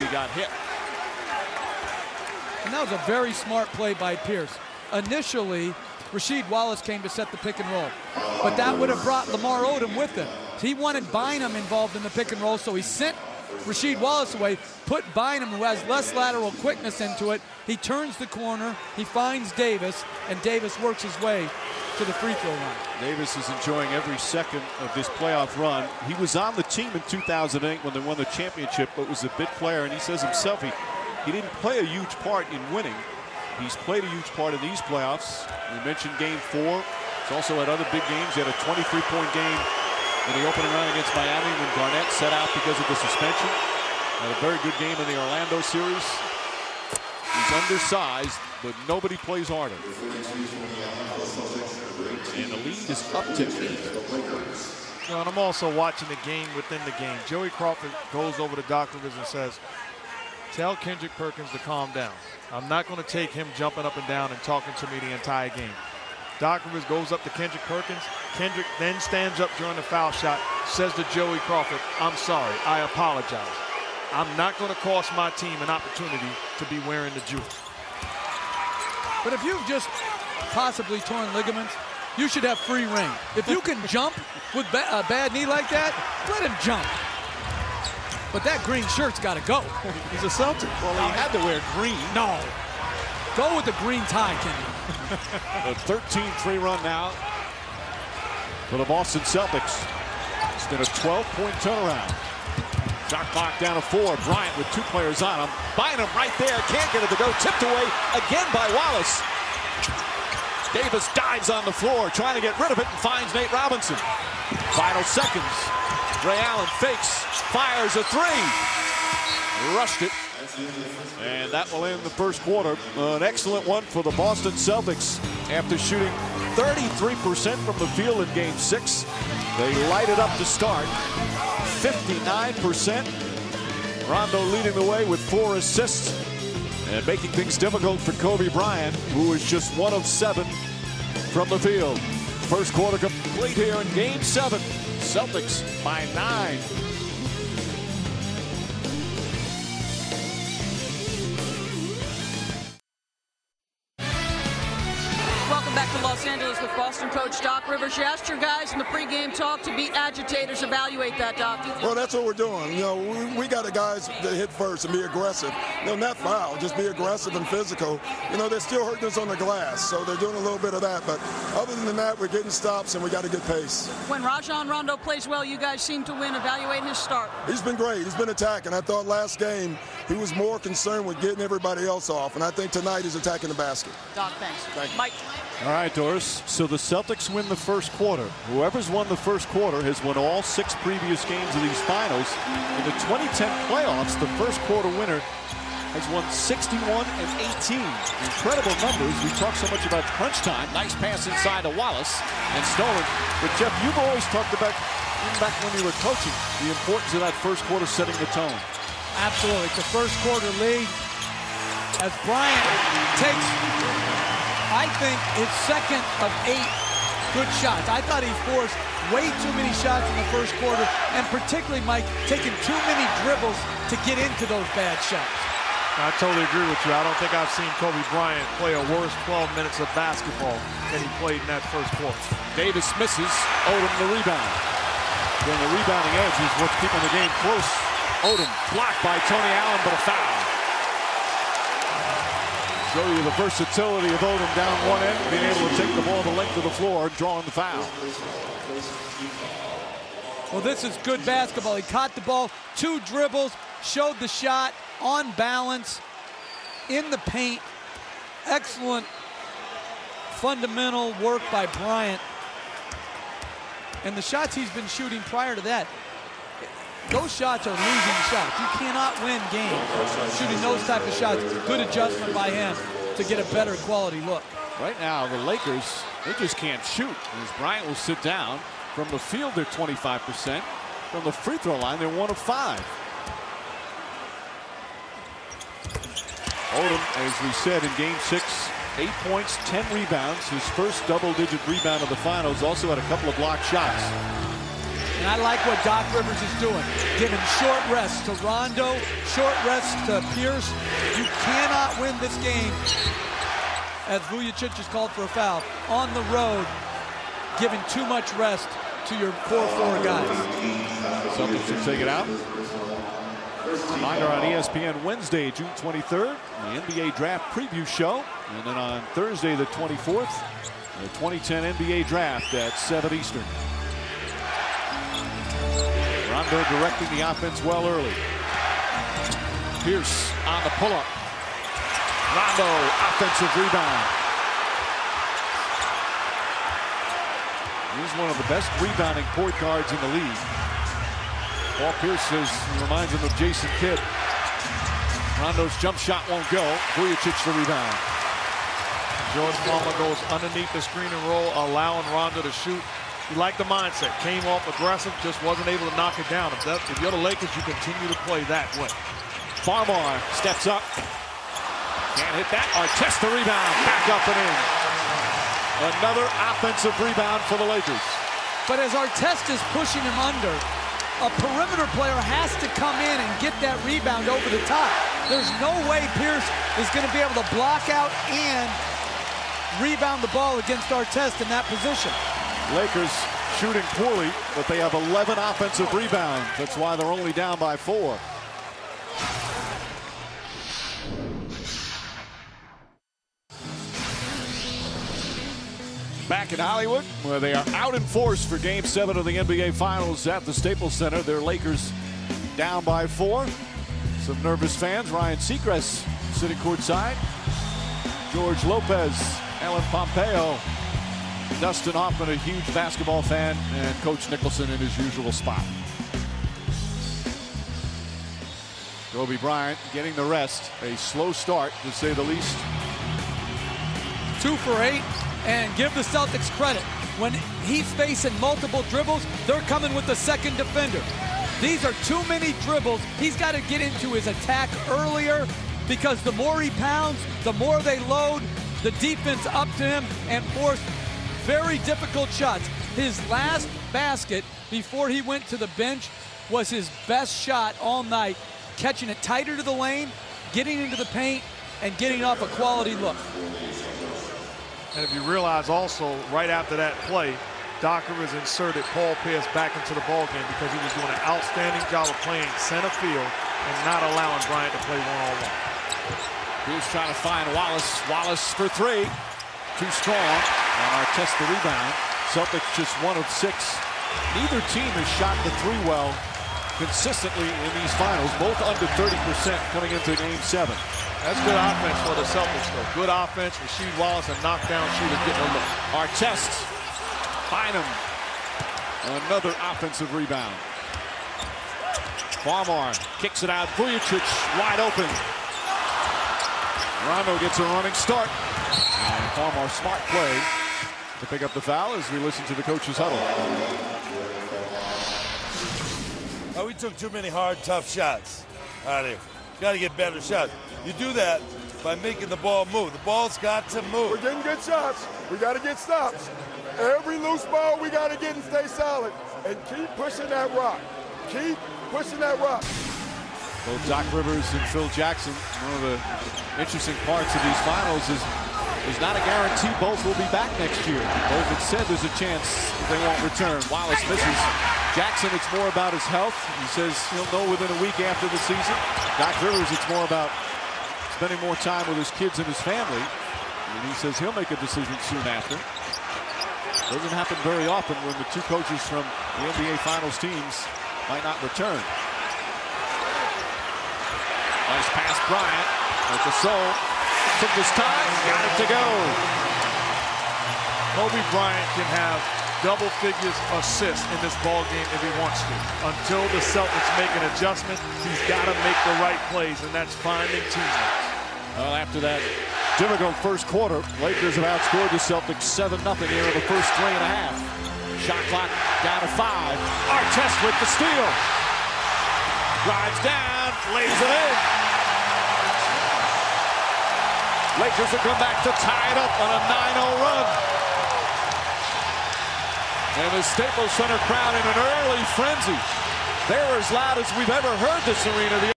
he got hit. And that was a very smart play by Pierce. Initially, Rasheed Wallace came to set the pick and roll, but that would have brought Lamar Odom with him. He wanted Bynum involved in the pick and roll, so he sent Rasheed Wallace away, put Bynum, who has less lateral quickness, into it. He turns the corner, he finds Davis, and Davis works his way to the free throw line. Davis is enjoying every second of this playoff run. He was on the team in 2008 when they won the championship, but was a bit player, and he says himself he didn't play a huge part in winning. He's played a huge part in these playoffs. We mentioned game 4. He's also had other big games. He had a 23-point game in the opening round against Miami when Garnett set out because of the suspension. Had a very good game in the Orlando series. He's undersized, but nobody plays harder. And the lead is up to 8. And I'm also watching the game within the game. Joey Crawford goes over to Doc Rivers and says, tell Kendrick Perkins to calm down. I'm not going to take him jumping up and down and talking to me the entire game. Doc Rivers goes up to Kendrick Perkins. Kendrick then stands up during the foul shot, says to Joey Crawford, I'm sorry, I apologize. I'm not going to cost my team an opportunity to be wearing the jewel. But if you've just possibly torn ligaments, you should have free reign. If you can jump with a bad knee like that, let him jump. But that green shirt's got to go. He's a Celtic. Well, he had to wear green. No. Go with the green tie, Kenny. A 13-3 run now for the Boston Celtics. It's been a 12-point turnaround. Shot clock down to 4. Bryant with 2 players on him. Bynum right there. Can't get it to go. Tipped away again by Wallace. Davis dives on the floor, trying to get rid of it, and finds Nate Robinson. Final seconds. Ray Allen fakes, fires a 3. Rushed it. And that will end the first quarter. An excellent one for the Boston Celtics. After shooting 33% from the field in Game 6, they light it up to start. 59%. Rondo leading the way with 4 assists and making things difficult for Kobe Bryant, who is just 1 of 7 from the field. First quarter complete here in Game 7. Celtics by 9. Welcome back to Los Angeles with Boston coach Doc Rivers. You asked your guys in the pregame talk to be agitators. Evaluate that, Doc. Well, that's what we're doing. You know, we got the guys that hit first and be aggressive. You know, not foul, just be aggressive and physical. You know, they're still hurting us on the glass, so they're doing a little bit of that. But other than that, we're getting stops and we got a good pace. When Rajon Rondo plays well, you guys seem to win. Evaluate his start. He's been great. He's been attacking. I thought last game he was more concerned with getting everybody else off, and I think tonight he's attacking the basket. Doc, thanks. Thank you. Mike. All right, Doris. So the Celtics win the first quarter. Whoever's won the first quarter has won all 6 previous games of these finals. In the 2010 playoffs, the first quarter winner has won 61 and 18. Incredible numbers. We talk so much about crunch time. Nice pass inside to Wallace and stolen. But Jeff, you've always talked about, even back when you were coaching, the importance of that first quarter setting the tone. Absolutely. It's the first quarter lead as Bryant takes, I think, his second of 8 good shots. I thought he forced way too many shots in the first quarter, and particularly, Mike, taking too many dribbles to get into those bad shots. I totally agree with you. I don't think I've seen Kobe Bryant play a worse 12 minutes of basketball than he played in that first quarter. Davis misses. Odom the rebound. Then the rebounding edge is what's keeping the game close. Odom blocked by Tony Allen, but a foul. Show you the versatility of Odom down one end, being able to take the ball the length of the floor, drawing the foul. Well, this is good basketball. He caught the ball, 2 dribbles, showed the shot, on balance, in the paint. Excellent fundamental work by Bryant. And the shots he's been shooting prior to that, those shots are losing shots. You cannot win games shooting those type of shots. Good adjustment by him to get a better quality look. Right now, the Lakers, they just can't shoot. As Bryant will sit down. From the field, they're 25%. From the free throw line, they're 1 of 5. Odom, as we said in Game 6, 8 points, 10 rebounds. His first double-digit rebound of the finals. Also had a couple of blocked shots. And I like what Doc Rivers is doing, giving short rests to Rondo, short rests to Pierce. You cannot win this game, as Vujicic is called for a foul, on the road, giving too much rest to your core four guys. Celtics should take it out. Reminder on ESPN Wednesday, June 23rd, the NBA Draft Preview Show. And then on Thursday, the 24th, the 2010 NBA Draft at 7 Eastern. Rondo directing the offense well early. Pierce on the pull-up. Rondo, offensive rebound. He's one of the best rebounding point guards in the league. Paul Pierce reminds him of Jason Kidd. Rondo's jump shot won't go. Vujicic the rebound. Jordan Palmer goes underneath the screen and roll, allowing Rondo to shoot. You like the mindset. Came off aggressive, just wasn't able to knock it down. If you're the Lakers, you continue to play that way. Farmar steps up. Can't hit that. Artest the rebound. Back up and in. Another offensive rebound for the Lakers. But as Artest is pushing him under, a perimeter player has to come in and get that rebound over the top. There's no way Pierce is going to be able to block out and rebound the ball against Artest in that position. Lakers shooting poorly, but they have 11 offensive rebounds. That's why they're only down by 4. Back in Hollywood, where they are out in force for Game 7 of the NBA Finals at the Staples Center. Their Lakers down by 4. Some nervous fans. Ryan Seacrest sitting courtside. George Lopez, Ellen Pompeo, Dustin Hoffman, a huge basketball fan, and Coach Nicholson in his usual spot. Kobe Bryant getting the rest. A slow start, to say the least. 2 for 8. And give the Celtics credit. When he's facing multiple dribbles, they're coming with the second defender. These are too many dribbles. He's got to get into his attack earlier, because the more he pounds, the more they load the defense up to him and force very difficult shots. His last basket before he went to the bench was his best shot all night, catching it tighter to the lane, getting into the paint, and getting off a quality look. And if you realize also, right after that play, Doc Rivers inserted Paul Pierce back into the ballgame because he was doing an outstanding job of playing center field and not allowing Bryant to play one-on-one. Pierce trying to find Wallace. Wallace for 3. Too strong. And Artest the rebound. Celtics just 1 of 6. Neither team has shot the 3 well consistently in these finals, both under 30% coming into Game 7. That's good offense for the Celtics, though. Good offense. Rasheed Wallace, a knockdown shooter, getting a look. Artest, Bynum, another offensive rebound. Farmar kicks it out. Vujicic wide open. Rondo gets a running start. And Farmar, smart play to pick up the foul as we listen to the coach's huddle. We took too many hard, tough shots out of here. Got to get better shots. You do that by making the ball move. The ball's got to move. We're getting good shots. We got to get stops. Every loose ball we got to get and stay solid. And keep pushing that rock. Keep pushing that rock. Both Doc Rivers and Phil Jackson, one of the interesting parts of these finals is not a guarantee both will be back next year. Both have said there's a chance they won't return. Wallace misses. Jackson, it's more about his health. He says he'll know within a week after the season. Doc Rivers, it's more about spending more time with his kids and his family. And he says he'll make a decision soon after. Doesn't happen very often when the 2 coaches from the NBA Finals teams might not return. Nice pass, Bryant. With the soul. Took his time, got it to go. Kobe Bryant can have double figures assists in this ball game if he wants to. Until the Celtics make an adjustment, he's got to make the right plays, and that's finding teammates. Well, after that difficult first quarter, Lakers have outscored the Celtics 7-0 here in the first 3.5. Shot clock down to 5. Artest with the steal. Drives down, lays it in. Lakers will come back to tie it up on a 9-0 run. And the Staples Center crowd in an early frenzy. They're as loud as we've ever heard this arena.